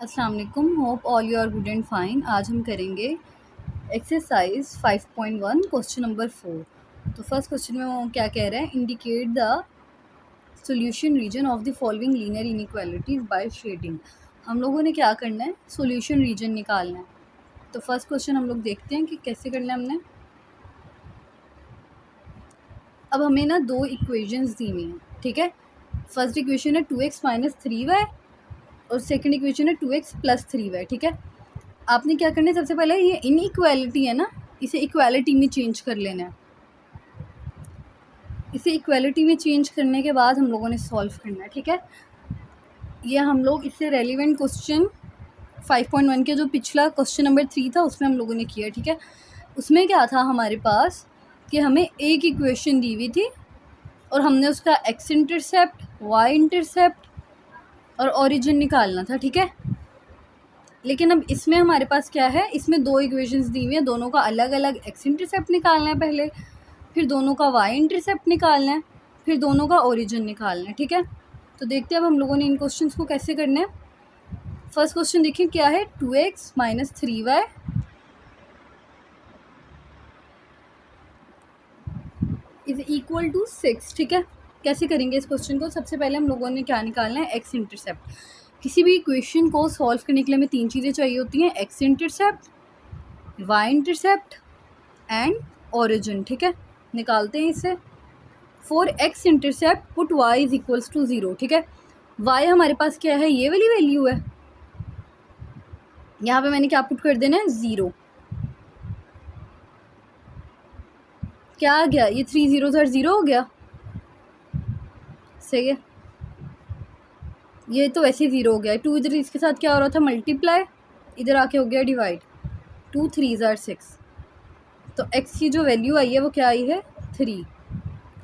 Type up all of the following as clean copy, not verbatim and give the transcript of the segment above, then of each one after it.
अस्सलाम वालेकुम, hope all you are good and fine. आज हम करेंगे एक्सरसाइज 5.1 क्वेश्चन नंबर 4। तो फर्स्ट क्वेश्चन में वो क्या कह रहा है, indicate the solution region of the following linear inequalities by shading. हम लोगों ने क्या करना है, सॉल्यूशन रीजन निकालना है। तो फर्स्ट क्वेश्चन हम लोग देखते हैं कि कैसे करना है हमने। अब हमें ना दो इक्वेशंस दी हुई हैं, ठीक है। फर्स्ट इक्वेशन है 2x माइनस 3y और सेकंड इक्वेशन है 2x प्लस 3y, ठीक है। आपने क्या करना है, सबसे पहले ये इनइक्वालिटी है ना, इसे इक्वालिटी में चेंज कर लेना है। इसे इक्वालिटी में चेंज करने के बाद हम लोगों ने सॉल्व करना है, ठीक है। ये हम लोग इससे रेलिवेंट क्वेश्चन 5.1 के जो पिछला क्वेश्चन नंबर 3 था उसमें हम लोगों ने किया, ठीक है। उसमें क्या था हमारे पास कि हमें एक इक्वेशन दी हुई थी और हमने उसका एक्स इंटरसेप्ट, वाई इंटरसेप्ट और ओरिजिन निकालना था, ठीक है। लेकिन अब इसमें हमारे पास क्या है, इसमें दो इक्वेशंस दी हुई हैं, दोनों का अलग अलग एक्स इंटरसेप्ट निकालना है पहले, फिर दोनों का वाई इंटरसेप्ट निकालना है, फिर दोनों का ओरिजिन निकालना है, ठीक है। तो देखते हैं अब हम लोगों ने इन क्वेश्चंस को कैसे करना है। फर्स्ट क्वेश्चन देखिए क्या है, 2x minus 3y is equal to 6, ठीक है। कैसे करेंगे इस क्वेश्चन को, सबसे पहले हम लोगों ने क्या निकालना है, एक्स इंटरसेप्ट। किसी भी इक्वेशन को सॉल्व करने के लिए हमें तीन चीज़ें चाहिए होती हैं, x intercept, y intercept and origin, ठीक है। निकालते हैं इसे। For x intercept put y is equals to 0, ठीक है। वाई हमारे पास क्या है, ये वाली वैल्यू है, यहाँ पे मैंने क्या पुट कर देना है, 0। क्या आ गया, ये 3 0 0 हो गया, सही है। ये तो वैसे 0 हो गया, 2 इधर इसके साथ क्या हो रहा था, मल्टीप्लाई, इधर आके हो गया डिवाइड, 2 3 6। तो x की जो वैल्यू आई है वो क्या आई है, 3।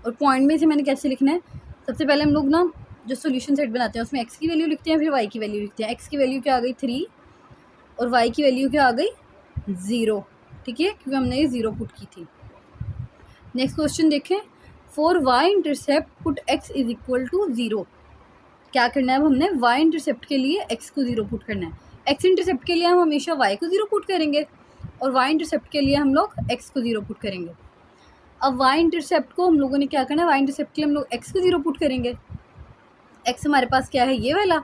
और पॉइंट में इसे मैंने कैसे लिखना है, सबसे पहले हम लोग ना जो सोल्यूशन सेट बनाते हैं उसमें x की वैल्यू लिखते हैं, फिर y की वैल्यू लिखते हैं। x की वैल्यू क्या आ गई, 3, और y की वैल्यू क्या आ गई, 0, ठीक है, क्योंकि हमने ये 0 पुट की थी। नेक्स्ट क्वेश्चन देखें, for y intercept put x is equal to 0। क्या करना है, अब हमने y इंटरसेप्ट के लिए x को 0 पुट करना है। x इंटरसेप्ट के लिए हम हमेशा y को 0 पुट करेंगे और y इंटरसेप्ट के लिए हम लोग x को 0 पुट करेंगे। अब y इंटरसेप्ट को हम लोगों ने क्या करना है, y इंटरसेप्ट के लिए हम लोग x को 0 पुट करेंगे। x हमारे पास क्या है, ये वाला,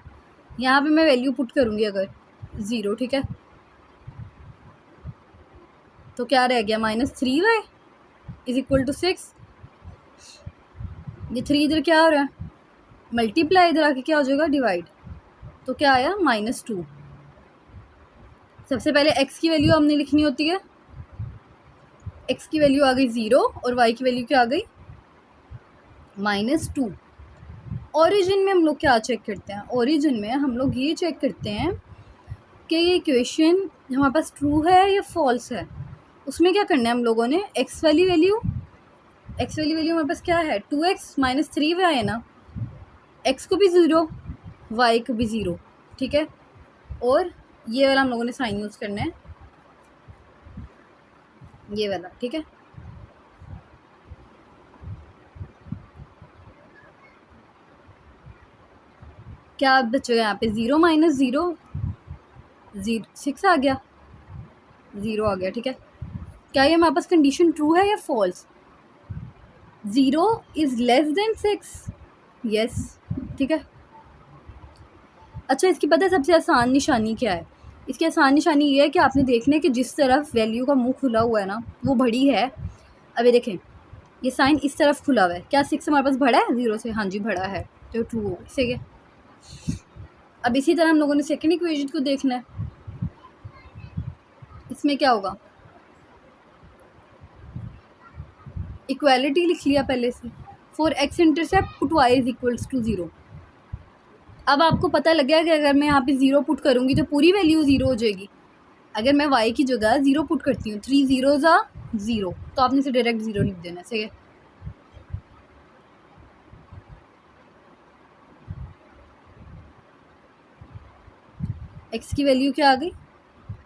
यहाँ पे मैं वैल्यू पुट करूँगी अगर 0, ठीक है। तो क्या रह गया, minus 3y is equal to 6। ये 3 इधर क्या हो रहा है, मल्टीप्लाई, इधर आके क्या हो जाएगा, डिवाइड। तो क्या आया, -2। सबसे पहले x की वैल्यू हमने लिखनी होती है, x की वैल्यू आ गई 0 और y की वैल्यू क्या आ गई, -2। ओरिजिन में हम लोग क्या चेक करते हैं, ओरिजिन में हम लोग ये चेक करते हैं कि ये इक्वेशन हमारे पास ट्रू है या फॉल्स है। उसमें क्या करना है हम लोगों ने, x वाली वैल्यू हमारे पास क्या है, 2x माइनस 3y है ना, x को भी 0, y को भी 0, ठीक है। और ये वाला हम लोगों ने साइन यूज़ करना है, ये वाला, ठीक है। क्या बचेगा यहाँ पे, 0 माइनस 0, 6 आ गया, 0 आ गया, ठीक है। क्या ये हमारे पास कंडीशन ट्रू है या false, 0 is less than 6, yes, ठीक है। अच्छा, इसकी पता है सबसे आसान निशानी क्या है, इसकी आसान निशानी ये है कि आपने देखना है कि जिस तरफ वैल्यू का मुंह खुला हुआ है ना वो बड़ी है। अब ये देखें, ये साइन इस तरफ खुला हुआ है, क्या 6 हमारे पास बड़ा है 0 से, हाँ जी बड़ा है, तो ट्रू हो, ठीक है। अब इसी तरह हम लोगों ने सेकेंड इक्वेशन को देखना है, इसमें क्या होगा, इक्वालिटी लिख लिया पहले से, for x intercept put y is equals to 0। अब आपको पता लग गया कि अगर मैं यहाँ पे 0 पुट करूँगी तो पूरी वैल्यू 0 हो जाएगी। अगर मैं y की जगह 0 पुट करती हूँ, 3 0 0, तो आपने इसे डायरेक्ट 0 लिख देना, सही है। x की वैल्यू क्या आ गई,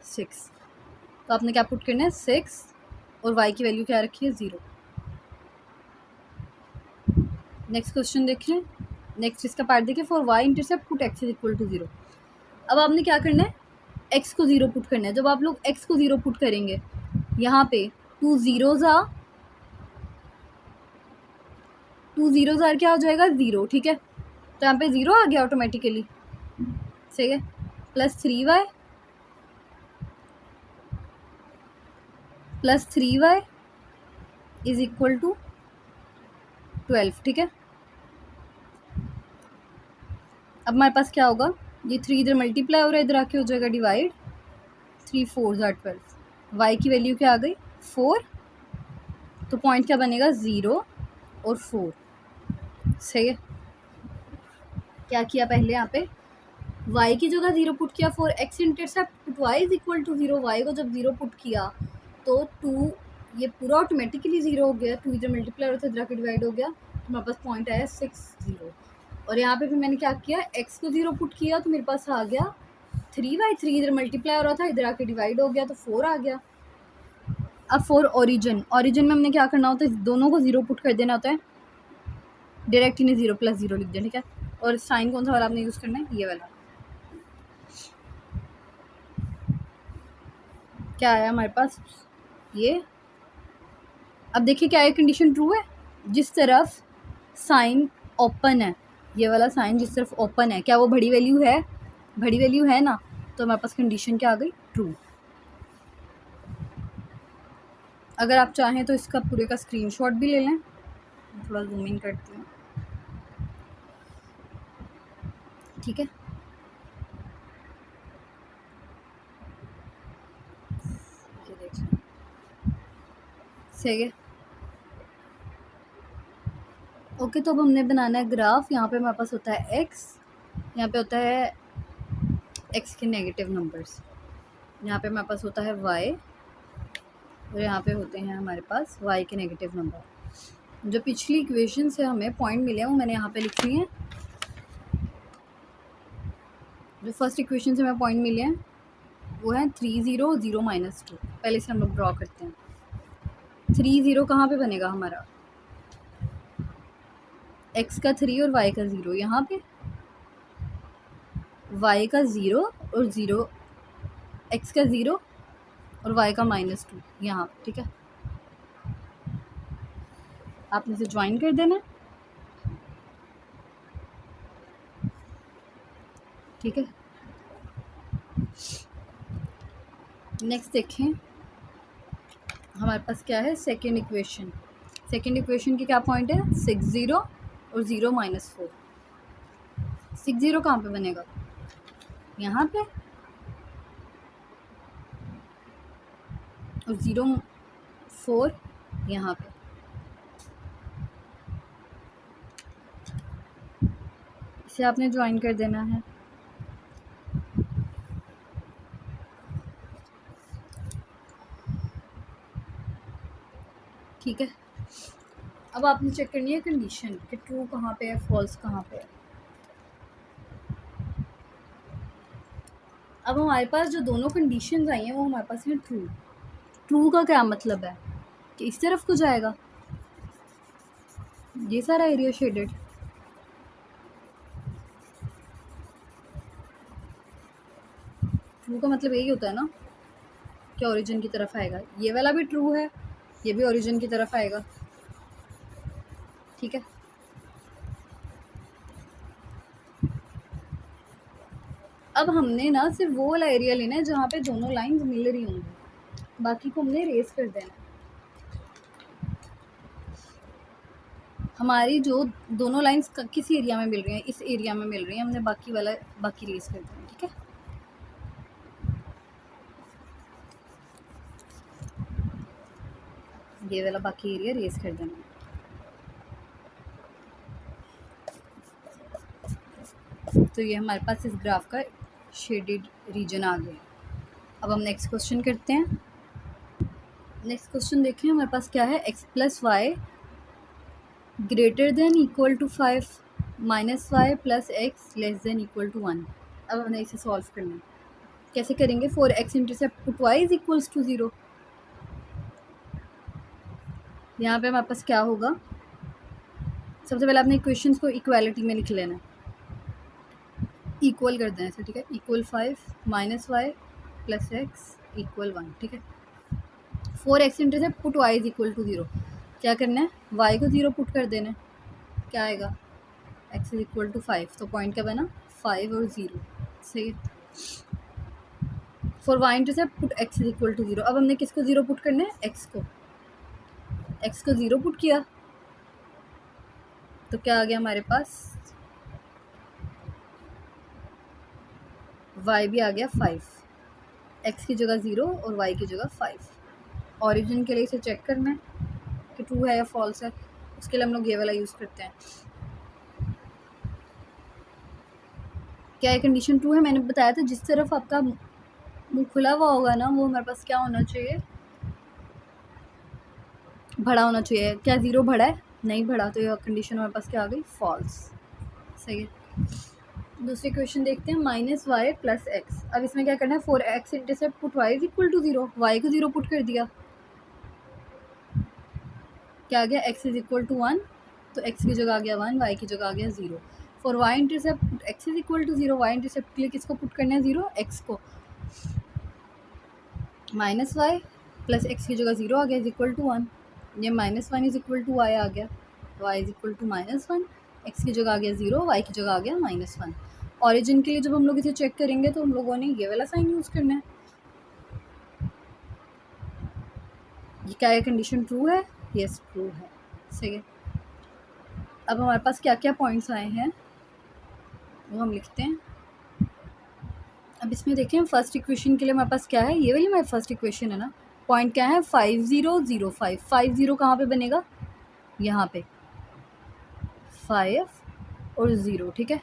6, तो आपने क्या पुट करना है, 6, और y की वैल्यू क्या रखी है, 0। नेक्स्ट क्वेश्चन देखें, नेक्स्ट इसका पार्ट देखिए, for y intercept put x is equal to 0। अब आपने क्या करना है, एक्स को ज़ीरो पुट करना है। जब आप लोग एक्स को ज़ीरो पुट करेंगे यहाँ पे, टू ज़ीरोज़ आर क्या हो जाएगा, ज़ीरो। ठीक है, तो यहाँ पे ज़ीरो आ गया ऑटोमेटिकली, सही है। Plus 3y is equal to 12। ठीक है, अब हमारे पास क्या होगा, ये 3 इधर मल्टीप्लाई हो रहा है, इधर आके हो जाएगा डिवाइड, 3 4 12। वाई की वैल्यू क्या आ गई, 4। तो पॉइंट क्या बनेगा, 0 और 4, सही है। क्या किया पहले यहाँ पे, y की जगह 0 पुट किया, for x intercept put y is equal to 0। y को जब 0 पुट किया तो 2, ये पूरा ऑटोमेटिकली 0 हो गया, 2 इधर मल्टीप्लाई हो रहा था, इधर आके डिवाइड हो गया, तो हमारे पास पॉइंट आया 6 0। और यहाँ पे फिर मैंने क्या किया, x को 0 पुट किया तो मेरे पास आ गया 3/3, इधर मल्टीप्लाई हो रहा था, इधर आके डिवाइड हो गया तो 4 आ गया। अब फॉर ओरिजिन में हमने क्या करना होता है, दोनों को 0 पुट कर देना होता है, डायरेक्ट इन्हें 0 + 0 लिख दिया। ठीक है, और साइन कौन सा वाला आपने यूज़ करना है, ये वाला। क्या आया हमारे पास, ये। अब देखिए क्या ये कंडीशन ट्रू है, जिस तरफ साइन ओपन है, ये वाला साइन जिस तरफ ओपन है, क्या वो बड़ी वैल्यू है, बड़ी वैल्यू है ना, तो हमारे पास कंडीशन क्या आ गई, ट्रू। अगर आप चाहें तो इसका पूरे का स्क्रीनशॉट भी ले लें, थोड़ा जूम इन करती हूँ। ठीक है, ये देख लें, सही है। ओके, तो अब हमने बनाना है ग्राफ। यहाँ पे हमारे पास होता है एक्स, यहाँ पे होता है एक्स के नेगेटिव नंबर्स, यहाँ पे हमारे पास होता है वाई, और यहाँ पे होते हैं हमारे पास वाई के नेगेटिव नंबर। जो पिछली इक्वेशन से हमें पॉइंट मिले हैं वो मैंने यहाँ पे लिखी हैं। जो फर्स्ट इक्वेशन से हमें पॉइंट मिले हैं वो है 3 0 0 -2। पहले से हम लोग ड्रॉ करते हैं। 3 0 कहाँ पे बनेगा हमारा, x का 3 और y का 0, यहाँ पे y का 0 और 0, x का 0 और y का -2 यहाँ, ठीक है। आपने इसे ज्वाइन कर देना है, ठीक है। नेक्स्ट देखें हमारे पास क्या है, सेकेंड इक्वेशन। सेकेंड इक्वेशन की क्या पॉइंट है, 6 0 और 0 -4। 6 0 कहाँ पे बनेगा, यहाँ पे, और 0 4 यहाँ पे। इसे आपने ज्वाइन कर देना है, ठीक है। अब आपने चेक करनी है कंडीशन कि ट्रू कहाँ पे है, फॉल्स कहाँ पे है। अब हमारे पास जो दोनों कंडीशंस आई हैं वो हमारे पास हैं ट्रू। ट्रू का क्या मतलब है कि इस तरफ को जाएगा, ये सारा एरिया शेडेड, ट्रू का मतलब यही होता है ना कि ओरिजिन की तरफ आएगा। ये वाला भी ट्रू है, ये भी ओरिजिन की तरफ आएगा, ठीक है। अब हमने ना सिर्फ वो वाला एरिया लेना है जहाँ पे दोनों लाइंस मिल रही होंगी, बाकी को हमने रेस कर देना है। हमारी जो दोनों लाइंस किस एरिया में मिल रही हैं, इस एरिया में मिल रही हैं, हमने बाकी वाला बाकी रेस कर देना है, ठीक है। ये वाला बाकी एरिया रेस कर देना है। तो ये हमारे पास इस ग्राफ का शेडेड रीजन आ गया। अब हम नेक्स्ट क्वेश्चन करते हैं। नेक्स्ट क्वेश्चन देखें हमारे पास क्या है, x + y greater than equal to 5 -y + x less than equal to 1। अब हमने इसे सॉल्व करना है, कैसे करेंगे, for x intercept put y is equals to 0। यहाँ पे हमारे पास क्या होगा, सबसे पहले आपने इक्वेशंस को इक्वालिटी में लिख लेना है। इक्वल कर दें ऐसे, ठीक है। Equal 5 minus y plus x equal 1, ठीक है। 4x intercept put y is equal to 0। क्या करना है, y को 0 पुट कर देना है, क्या आएगा, x इज इक्वल टू 5। तो पॉइंट क्या बना, 5 और 0, सही है। For y intercept put x is equal to 0। अब हमने किसको 0 पुट करना है, x को 0 पुट किया तो क्या आ गया हमारे पास, y भी आ गया 5, x की जगह 0 और y की जगह 5। ऑरिजिन के लिए इसे चेक करना है कि ट्रू है या फॉल्स है, उसके लिए हम लोग ये वाला यूज़ करते हैं। क्या ये कंडीशन ट्रू है, मैंने बताया था जिस तरफ आपका मुंह खुला हुआ होगा ना, वो हमारे पास क्या होना चाहिए, भरा होना चाहिए। क्या 0 भरा है, नहीं भरा, तो यह कंडीशन हमारे पास क्या आ गई, फॉल्स, सही है। दूसरे क्वेश्चन देखते हैं, माइनस वाई प्लस एक्स। अब इसमें क्या करना है, 4x intercept put y is equal to 0। Y को 0 पुट कर दिया, क्या आ गया, x इज इक्वल टू 1, तो x की जगह आ गया 1, y की जगह आ गया 0। For y intercept put x is equal to 0। Y intercept के लिए किसको पुट करना है, 0, x को। माइनस वाई प्लस एक्स की जगह 0 आ गया इज इक्वल टू 1। ये -1 इज इक्वल टू वाई आ गया, y is equal to -1, x की जगह आ गया 0, y की जगह आ गया -1। ऑरिजिन के लिए जब हम लोग इसे चेक करेंगे तो हम लोगों ने ये वाला साइन यूज़ करना है। ये क्या, ये कंडीशन ट्रू है, यस ट्रू है, सही है। अब हमारे पास क्या क्या पॉइंट्स आए हैं वो हम लिखते हैं। अब इसमें देखें, फर्स्ट इक्वेशन के लिए हमारे पास क्या है, ये वाली हमारी फर्स्ट इक्वेशन है ना। पॉइंट क्या है, 5 0 0 5। 5 0 कहाँ पे बनेगा, यहाँ पे 5 और 0, ठीक है।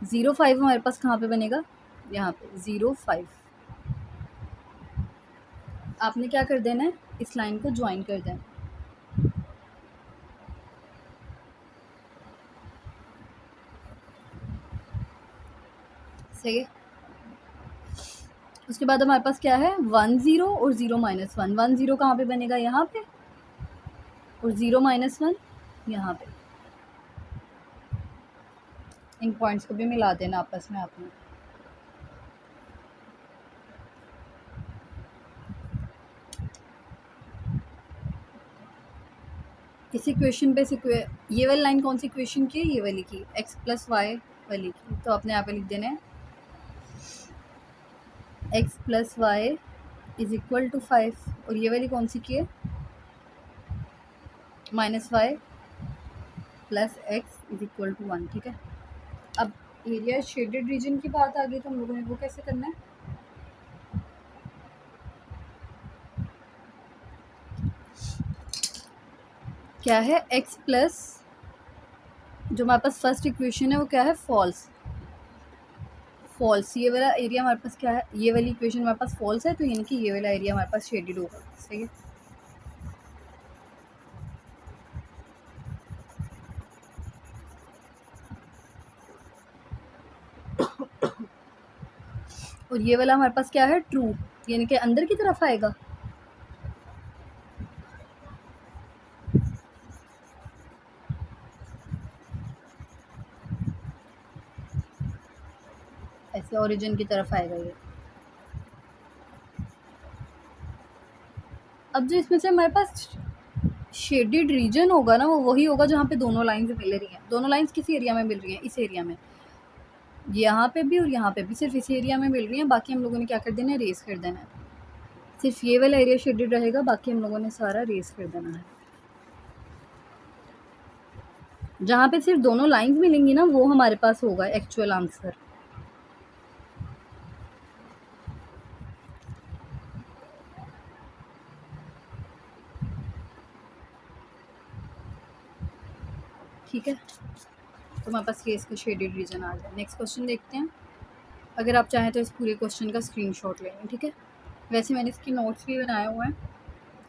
0 5 हमारे पास कहाँ पे बनेगा, यहाँ पे 0 5। आपने क्या कर देना है, इस लाइन को ज्वाइन कर देना, सही है। उसके बाद हमारे पास क्या है, 1 0 और 0 -1। 1 0 कहाँ पे बनेगा, यहाँ पे, और 0 -1 यहाँ पे। इन पॉइंट्स को भी मिला देना आपस में आपने। इसी क्वेश्चन पे ये वाली लाइन कौन सी क्वेश्चन की है, ये वाली की, x प्लस वाई वाली की। तो आपने यहाँ पे लिख देना है x plus y is equal to 5, और ये वाली कौन सी की है, -y plus x is equal to 1, ठीक है। अब एरिया शेडेड रीजन की बात आ गई, तो हम लोगों ने वो कैसे करना है, क्या है, x प्लस, जो हमारे पास फर्स्ट इक्वेशन है वो क्या है, फॉल्स। फॉल्स, ये वाला एरिया हमारे पास क्या है, ये वाली इक्वेशन हमारे पास फॉल्स है, तो यानी कि ये वाला एरिया हमारे पास शेडेड होगा, सही है। और ये वाला हमारे पास क्या है, ट्रू, यानी कि अंदर की तरफ आएगा। ऐसे ओरिजिन की तरफ आएगा ये। अब जो इसमें से हमारे पास शेडेड रीजन होगा ना, वो वही होगा जहाँ पे दोनों लाइंस मिल रही हैं। दोनों लाइंस किस एरिया में मिल रही हैं, इस एरिया में, यहाँ पे भी और यहाँ पे भी सिर्फ इस एरिया में मिल रही हैं। बाकी हम लोगों ने क्या कर देना है, रेस कर देना है। सिर्फ ये वाला एरिया शेडेड रहेगा, बाकी हम लोगों ने सारा रेस कर देना है। जहाँ पे सिर्फ दोनों लाइंस मिलेंगी ना, वो हमारे पास होगा एक्चुअल आंसर। ठीक है, तो हमारे पास केस का शेडेड रीजन आ जाए। नेक्स्ट क्वेश्चन देखते हैं। अगर आप चाहें तो इस पूरे क्वेश्चन का स्क्रीनशॉट ले लें, ठीक है। वैसे मैंने इसकी नोट्स भी बनाए हुए हैं,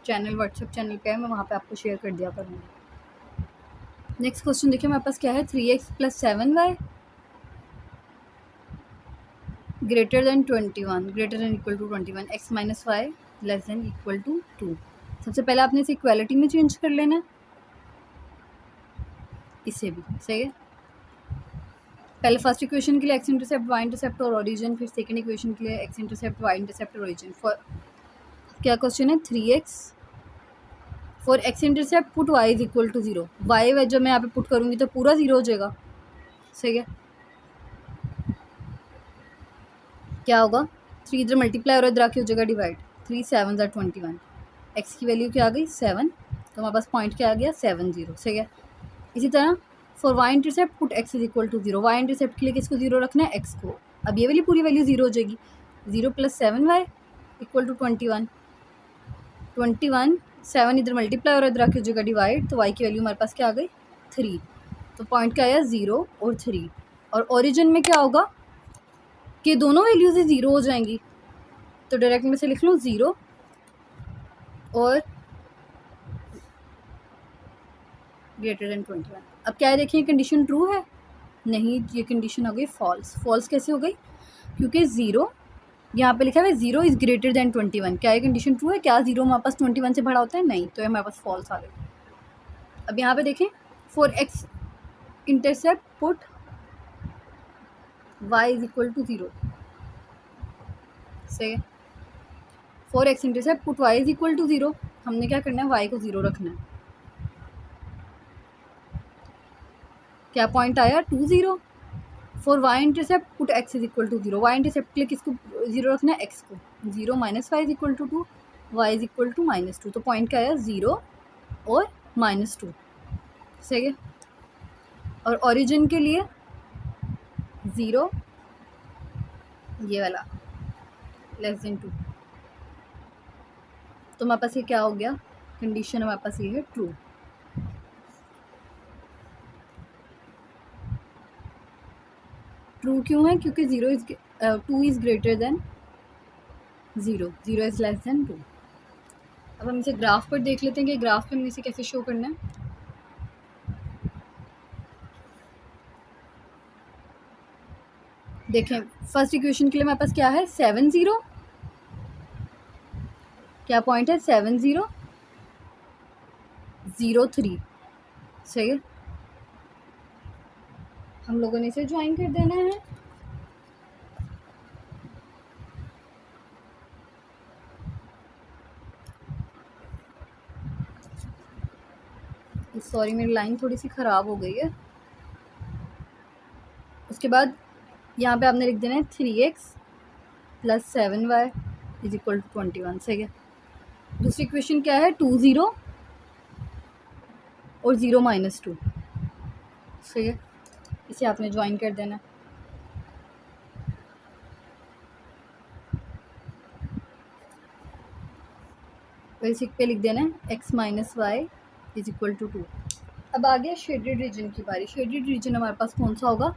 चैनल व्हाट्सएप चैनल पे है, मैं वहाँ पे आपको शेयर कर दिया करूँगी। नेक्स्ट क्वेश्चन देखिए, हमारे पास क्या है, 3x plus 7y greater than 21, greater than equal to 21, x minus y less than equal to 2। सबसे पहले आपने इसे इक्वालिटी में चेंज कर लेना है, इसे भी, सही है। पहले फर्स्ट इक्वेशन के लिए एक्स इंटरसेप्ट वाई इंटरसेप्ट और ओरिजिन, फिर सेकंड इक्वेशन के लिए एक्स इंटरसेप्ट वाई इंटरसेप्ट और ओरिजिन। फॉर क्या क्वेश्चन है 3x for x intercept put y is equal to 0। Y जब मैं यहाँ पे पुट करूँगी तो पूरा 0 हो जाएगा, सही है। क्या होगा 3 इधर मल्टीप्लाई और इधर आके हो जाएगा डिवाइड, 3 7 21। एक्स की वैल्यू क्या आ गई 7, तो हमारे पास पॉइंट क्या आ गया 7 0, सही है। इसी तरह for y intercept put x is equal to 0। Y intercept के लिए किसको 0 रखना है, एक्स को। अब ये वाली पूरी वैल्यू 0 हो जाएगी, 0 + 7y इक्वल टू 21। 21 7 इधर मल्टीप्लाई और इधर आके हो जाएगा डिवाइड, तो y की वैल्यू हमारे पास क्या आ गई 3। तो पॉइंट क्या आया 0 और 3। और ओरिजिन में क्या होगा कि दोनों वैल्यूज ही 0 हो जाएंगी, तो डायरेक्ट में से लिख लूँ 0 और ग्रेटर देन 21। अब क्या है देखिए कंडीशन ट्रू है, नहीं ये कंडीशन हो गई फॉल्स। फॉल्स कैसे हो गई, क्योंकि 0 यहाँ पे लिखा है 0 इज़ ग्रेटर देन 21। क्या ये कंडीशन ट्रू है, क्या 0 हमारे पास 21 से बड़ा होता है, नहीं, तो हमारे पास फॉल्स आ गई। अब यहाँ पे देखें for x intercept put y is equal to 0, सही है। For x intercept put y is equal to 0, हमने क्या करना है y को 0 रखना है। क्या पॉइंट आया 2 0। For y intercept put x is equal to 0। y intercept के लिए किसको 0 रखना है, x को। 0 - y is equal to 2, y is equal to -2, तो पॉइंट क्या आया 0 और -2, सही है। और ओरिजिन के लिए 0 ये वाला <2, तो हमारे पास ये क्या हो गया, कंडीशन हमारे पास ये है ट्रू। ट्रू क्यों है, क्योंकि 2 is greater then 0, 0 is less then 2। अब हम इसे ग्राफ पर देख लेते हैं कि ग्राफ पे हमने इसे कैसे शो करना है। देखें फर्स्ट इक्वेशन के लिए हमारे पास क्या है 7 0, क्या पॉइंट है 7 0 0 3, सही है। हम लोगों ने इसे ज्वाइन कर देना है। सॉरी मेरी लाइन थोड़ी सी ख़राब हो गई है। उसके बाद यहाँ पे आपने लिख देना है 3x + 7y is equal to 21, सही है। दूसरी इक्वेशन क्या है 2 0 और 0 - 2, सही है। इसे आपने ज्वाइन कर देना। बेसिक पे लिख देना है x - y is equal to 2। अब आ गया शेडेड रीजन की बारी। शेडेड रीजन हमारे पास कौन सा होगा,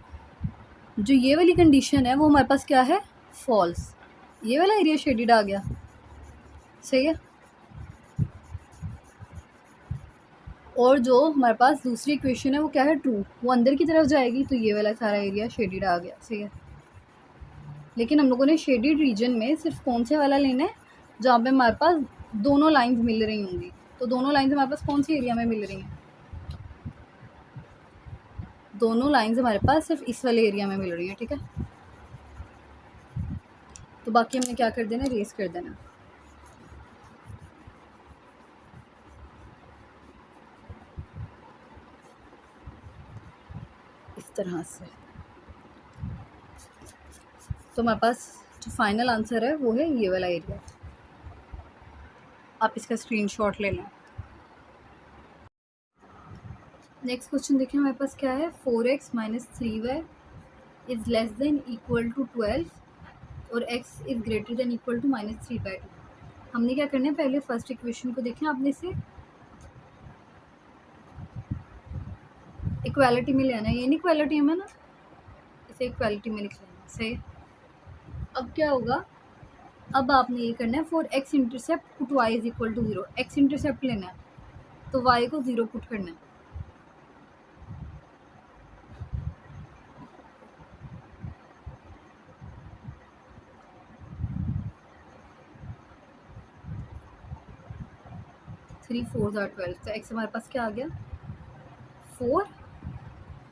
जो ये वाली कंडीशन है वो हमारे पास क्या है फॉल्स, ये वाला एरिया शेडेड आ गया, सही है। और जो हमारे पास दूसरी इक्वेशन है वो क्या है ट्रू, वो अंदर की तरफ जाएगी, तो ये वाला सारा एरिया शेडेड आ गया, सही है। लेकिन हम लोगों ने शेडेड रीजन में सिर्फ कौन से वाला लेना है, जहाँ पे हमारे पास दोनों लाइंस मिल रही होंगी। तो दोनों लाइंस हमारे पास कौन सी एरिया में मिल रही हैं, दोनों लाइंस हमारे पास सिर्फ इस वाले एरिया में मिल रही हैं, ठीक है। तो बाकी हमने क्या कर देना, रेस कर देना। इस तरह से तो हमारे पास जो फाइनल आंसर है वो है ये वाला एरिया। आप इसका स्क्रीनशॉट ले लें। नेक्स्ट क्वेश्चन देखिए हमारे पास क्या है 4x - 3y is less than equal to 12 और x is greater than equal to -3/2। हमने क्या करना है, पहले फर्स्ट इक्वेशन को देखें, आपने इसे इक्वालिटी में लेना है, ये इनइक्वालिटी है ना, इसे इक्वालिटी में लिख लेना, सही। अब क्या होगा, अब आपने ये करना है for x intercept put y is equal to 0। X intercept लेना है तो y को 0 पुट करना है। थ्री 4 12, तो x हमारे पास क्या आ गया 4,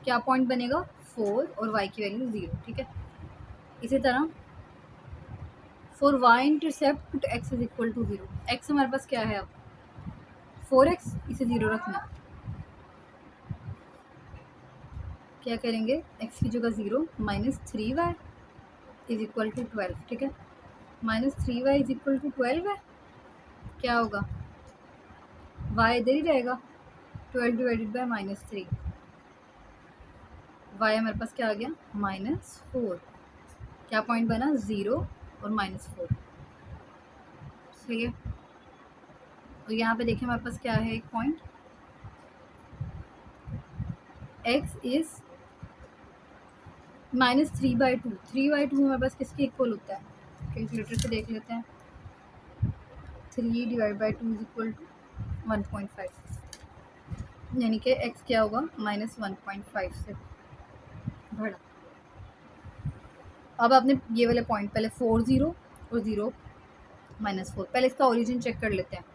क्या पॉइंट बनेगा 4 और y की वैल्यू 0, ठीक है। इसी तरह for y intercept put x is equal to 0, x हमारे पास क्या है अब 4x, इसे 0 रखना। क्या करेंगे x की जगह 0 -3y इज इक्वल टू 12, ठीक है। -3y इज इक्वल टू 12 है, क्या होगा y इधर ही रहेगा, 12 डिवाइडेड बाय -3, y हमारे पास क्या आ गया -4, क्या पॉइंट बना 0 और -4, सही है। और यहाँ पे देखिए हमारे पास क्या है एक पॉइंट, x इज -3/2, 3/2 हमारे पास किसके इक्वल होता है, कैलकुलेटर से देख लेते हैं। 3 divide by 2 is equal to 1.5, यानी कि x क्या होगा -1.5 से बढ़ा। अब आपने ये वाले पॉइंट पहले 4 0 और 0 -4, पहले इसका ओरिजिन चेक कर लेते हैं।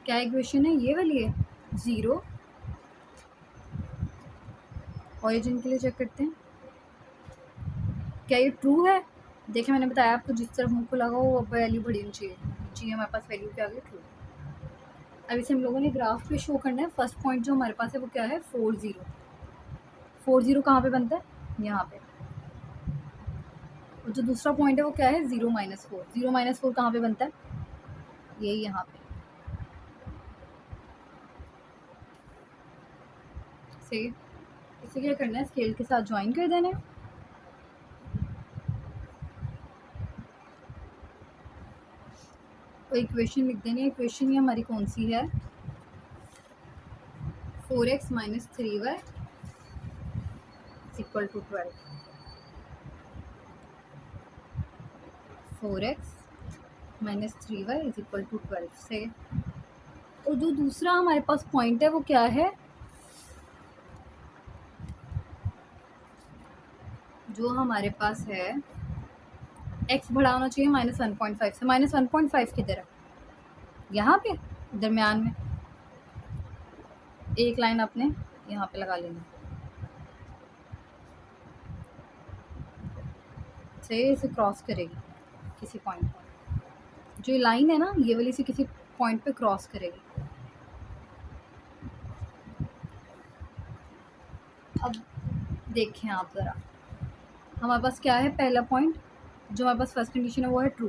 क्या इक्वेशन है ये वाली है 0, ओरिजिन के लिए चेक करते हैं क्या ये ट्रू है। देखिए मैंने बताया आपको जिस तरफ मुँह को लगा वो वैल्यू बड़ी होनी चाहिए, जी हमारे पास वैल्यू क्या आ गई ट्रू। अब इसे हम लोगों ने ग्राफ पे शो करना है। फर्स्ट पॉइंट जो हमारे पास है वो क्या है 4 0, 4 0 कहाँ पे बनता है यहाँ पे। और जो दूसरा पॉइंट है वो क्या है 0 -4, 0 -4 कहाँ पे बनता है यही यहाँ पे, सही। इसे क्या करना है स्केल के साथ ज्वाइन कर देना है। और इक्वेशन लिख देनी है। इक्वेशन ये हमारी कौन सी है 4x - 3y equal to 12, 4x - 3y is equal to 12 से। और जो दूसरा हमारे पास पॉइंट है वो क्या है, जो हमारे पास है x बड़ा होना चाहिए -1.5 से, -1.5 किधर है यहाँ पे दरमियान में, एक लाइन आपने यहाँ पे लगा लेनी से, इसे क्रॉस करेगी किसी पॉइंट पर, जो लाइन है ना ये वाली से किसी पॉइंट पे क्रॉस करेगी। अब देखें आप ज़रा, हमारे पास क्या है पहला पॉइंट जो हमारे पास फर्स्ट कंडीशन है वो है ट्रू,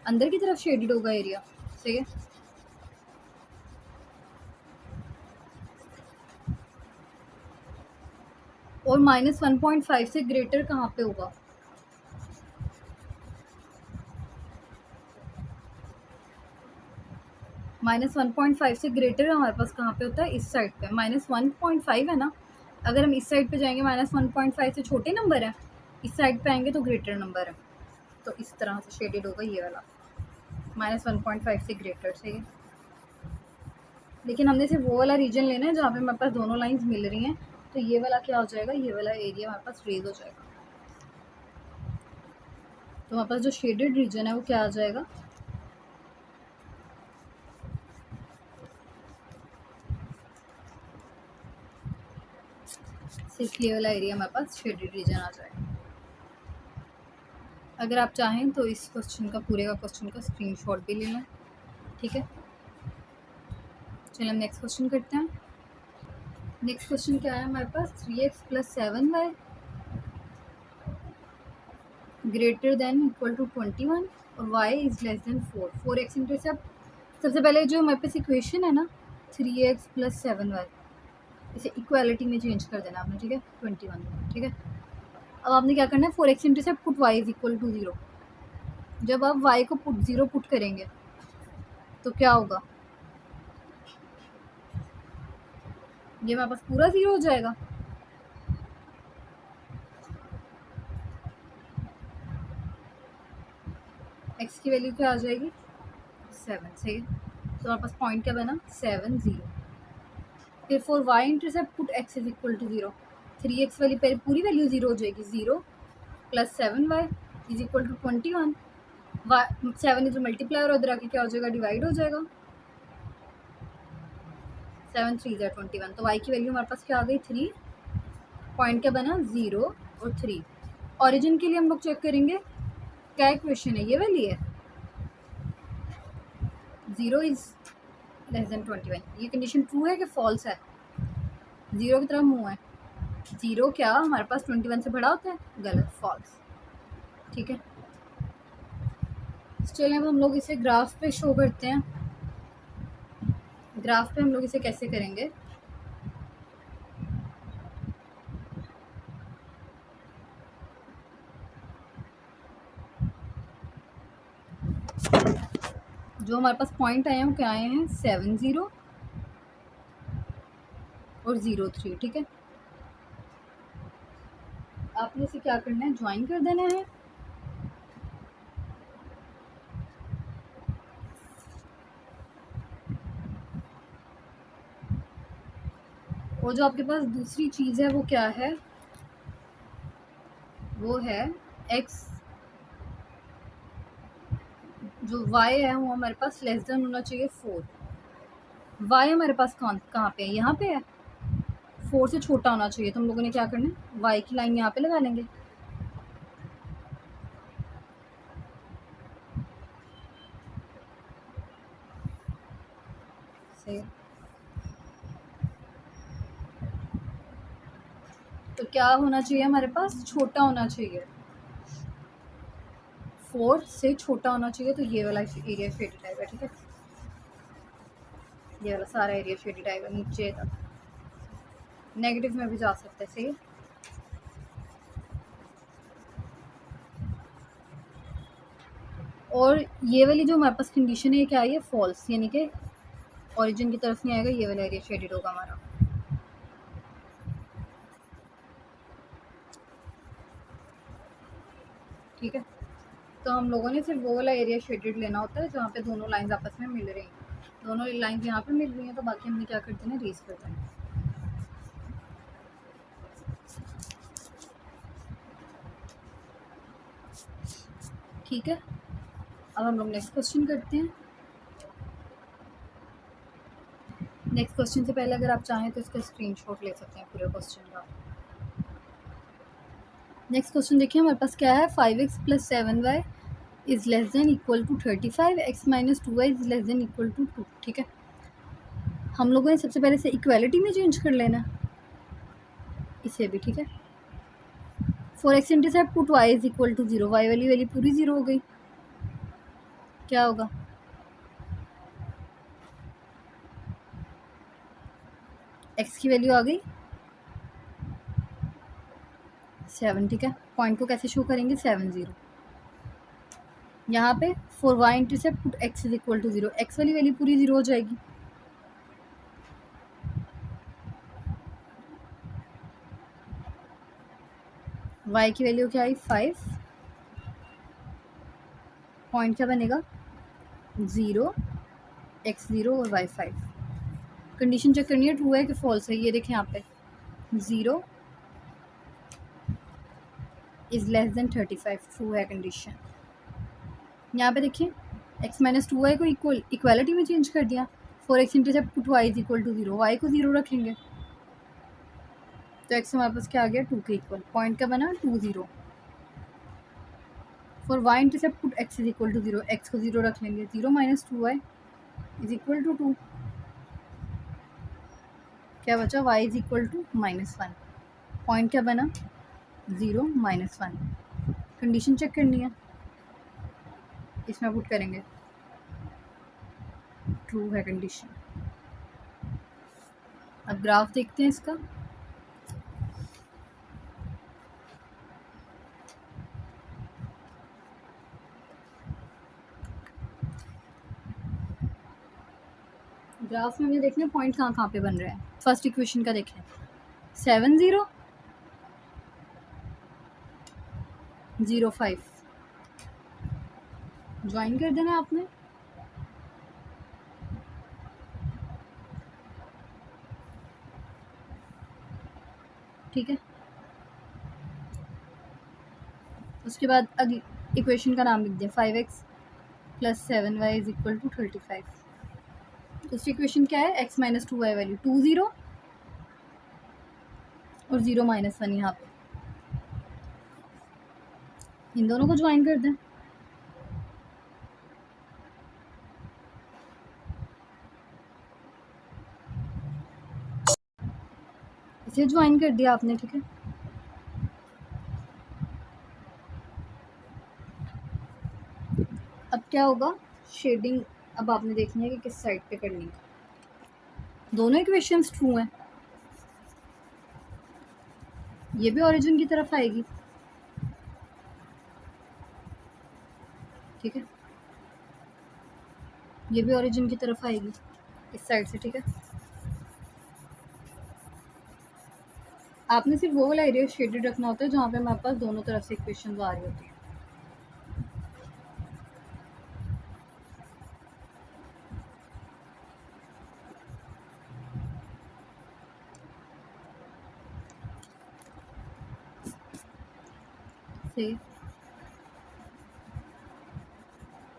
अंदर की तरफ शेडेड होगा एरिया, सही है। और -1.5 से ग्रेटर कहाँ पे होगा -1.5 से ग्रेटर हमारे पास कहाँ पे होता है इस साइड पे, -1.5 है ना, अगर हम इस साइड पे जाएंगे -1.5 से छोटे नंबर है, इस साइड पे आएंगे तो ग्रेटर नंबर है, तो इस तरह से शेडेड होगा ये वाला -1.5 से ग्रेटर, सही है। लेकिन हमने सिर्फ वो वाला रीजन लेना है जहाँ पे हमारे पास दोनों लाइंस मिल रही हैं, तो ये वाला क्या हो जाएगा, ये वाला एरिया हमारे पास रेज हो जाएगा। तो हमारे पास जो शेडेड रीजन है वो क्या आ जाएगा सिर्फ ये वाला एरिया हमारे पास शेडेड रीजन आ जाएगा। अगर आप चाहें तो इस क्वेश्चन का पूरे का क्वेश्चन का स्क्रीनशॉट भी ले लें, ठीक है। चलिए हम नेक्स्ट क्वेश्चन करते हैं। नेक्स्ट क्वेश्चन क्या है हमारे पास 3x + 7y greater than equal to 21 और y is less than 4, 4x intercept. सबसे पहले जो हमारे पास इक्वेशन है ना 3x + 7y, इसे इक्वालिटी में चेंज कर देना आपने, ठीक है 21, ठीक है। अब आपने क्या करना है 4x intercept put y is equal to 0। जब आप y को पुट 0 पुट करेंगे तो क्या होगा, ये हमारे पास पूरा 0 हो जाएगा। x की वैल्यू क्या आ जाएगी 7, सही है। तो हमारे पास पॉइंट क्या बना 7 0। फिर for y intercept put x is equal to 0, 3x वाली पहले पूरी वैल्यू 0 हो जाएगी, 0 + 7y इज इक्वल टू 21, 7 इधर मल्टीप्लाई और उधर आके क्या हो जाएगा डिवाइड हो जाएगा, 7 3 = 21। तो y की वैल्यू हमारे पास क्या आ गई 3, पॉइंट क्या बना 0 और 3। ओरिजिन के लिए हम लोग चेक करेंगे क्या इक्वेशन है, ये वाली है 0 इज़ लेस देन 21। ये कंडीशन ट्रू है कि फॉल्स है? 0 की तरफ मुँह है। 0 क्या हमारे पास 21 से बड़ा होता है? गलत, फॉल्स। ठीक है, चलिए अब हम लोग इसे ग्राफ पे शो करते हैं। ग्राफ पे हम लोग इसे कैसे करेंगे? जो हमारे पास पॉइंट आए हैं वो क्या आए हैं 7 0 और 0 3। ठीक है, आपने इसे क्या करना है, ज्वाइन कर देना है। और जो आपके पास दूसरी चीज़ है वो क्या है, वो है x, जो y है वो हमारे पास लेस देन होना चाहिए 4। y हमारे पास कहाँ पे है, यहाँ पे है। 4 से छोटा होना चाहिए, तो हम लोगों ने क्या करना है, y की लाइन यहाँ पे लगा लेंगे। सही, तो क्या होना चाहिए हमारे पास, छोटा होना चाहिए, 4 से छोटा होना चाहिए। तो ये वाला एरिया शेडेड टाइप है। ठीक है, ये वाला सारा एरिया शेडेड टाइप है, नीचे तक नेगेटिव में भी जा सकते हैं। सही, और ये वाली जो हमारे पास कंडीशन है ये क्या है, फॉल्स, यानी कि ओरिजिन की तरफ नहीं आएगा, ये वाला एरिया शेडेड होगा हमारा। ठीक है, तो हम लोगों ने सिर्फ वो वाला एरिया शेडेड लेना होता है जहाँ पे दोनों लाइंस आपस में मिल रही हैं। दोनों लाइंस यहाँ पे मिल रही हैं, तो बाकी हमने क्या करते हैं, रेस करते हैं। ठीक है, अब हम लोग नेक्स्ट क्वेश्चन करते हैं। नेक्स्ट क्वेश्चन से पहले अगर आप चाहें तो इसका स्क्रीनशॉट ले सकते हैं पूरे क्वेश्चन का। नेक्स्ट क्वेश्चन देखिए, हमारे पास क्या है, 5x + 7y is less than equal to 35, x - 2y is less than equal to 2। ठीक है, हम लोगों ने सबसे पहले से इक्वालिटी में चेंज कर लेना इसे भी। ठीक है, for x intercept put y is equal to 0, y वाली वैल्यू पूरी 0 हो गई। क्या होगा, x की वैल्यू आ गई 7। ठीक है, पॉइंट को कैसे शो करेंगे, 7 0। यहाँ पे for y intercept put x is equal to 0, x वाली वैल्यू पूरी 0 हो जाएगी। y की वैल्यू क्या आई 5, पॉइंट क्या बनेगा 0, x 0 और y 5। कंडीशन चेक करनी है ट्रू है कि फॉल्स है। ये देखें यहाँ पे 0 इज़ लेस देन 35, ट्रू है कंडीशन। यहाँ पे देखिए x - 2y को इक्वालिटी में चेंज कर दिया। For x intercept put y is equal to 0, y को 0 रखेंगे, तो x हमारे पास क्या आ गया 2 के इक्वल। पॉइंट का बना 2 0। For y intercept put x is equal to 0, x को 0 रख लेंगे, 0 - 2y इज इक्वल टू 2। क्या बचा, y is equal to -1। Point क्या बना 0 - 1। कंडीशन चेक करनी है, इसमें पुट करेंगे, ट्रू है कंडीशन। अब ग्राफ देखते हैं इसका। ग्राफ में हमें देखना है पॉइंट कहाँ कहाँ पे बन रहे हैं। फर्स्ट इक्वेशन का देखें 7 0 0 5, ज्वाइन कर देना आपने। ठीक है, उसके बाद अगली इक्वेशन का नाम लिख दें 5x + 7y is equal to 35। दूसरी इक्वेशन क्या है, x - 2y वैल्यू 2 0 और 0 - 1 यहाँ पे, इन दोनों को ज्वाइन कर दें। इसे ज्वाइन कर दिया आपने, ठीक है। अब क्या होगा, शेडिंग अब आपने देखनी है कि किस साइड पे करनी है। दोनों इक्वेशंस ट्रू हैं, ये भी ओरिजिन की तरफ आएगी, ठीक है, ये भी ओरिजिन की तरफ आएगी इस साइड से, ठीक है। आपने सिर्फ वो वाला एरिया शेडेड रखना होता है जहाँ पे हमारे पास दोनों तरफ से इक्वेशन आ रही होती है। से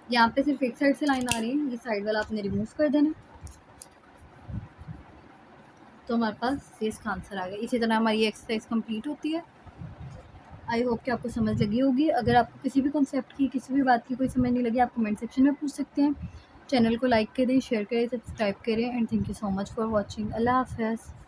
यहाँ पे सिर्फ एक साइड से लाइन आ रही है, ये साइड वाला आपने रिमूव कर देना, तो हमारे पास ये इसका आंसर आ गया। इसी तरह हमारी एक्सरसाइज कंप्लीट होती है। आई होप कि आपको समझ लगी होगी। अगर आपको किसी भी कॉन्सेप्ट की, किसी भी बात की कोई समझ नहीं लगी, आप कमेंट सेक्शन में पूछ सकते हैं। चैनल को लाइक करें, शेयर करें, सब्सक्राइब करें and thank you so much for watching. अल्लाह हाफ़िज़।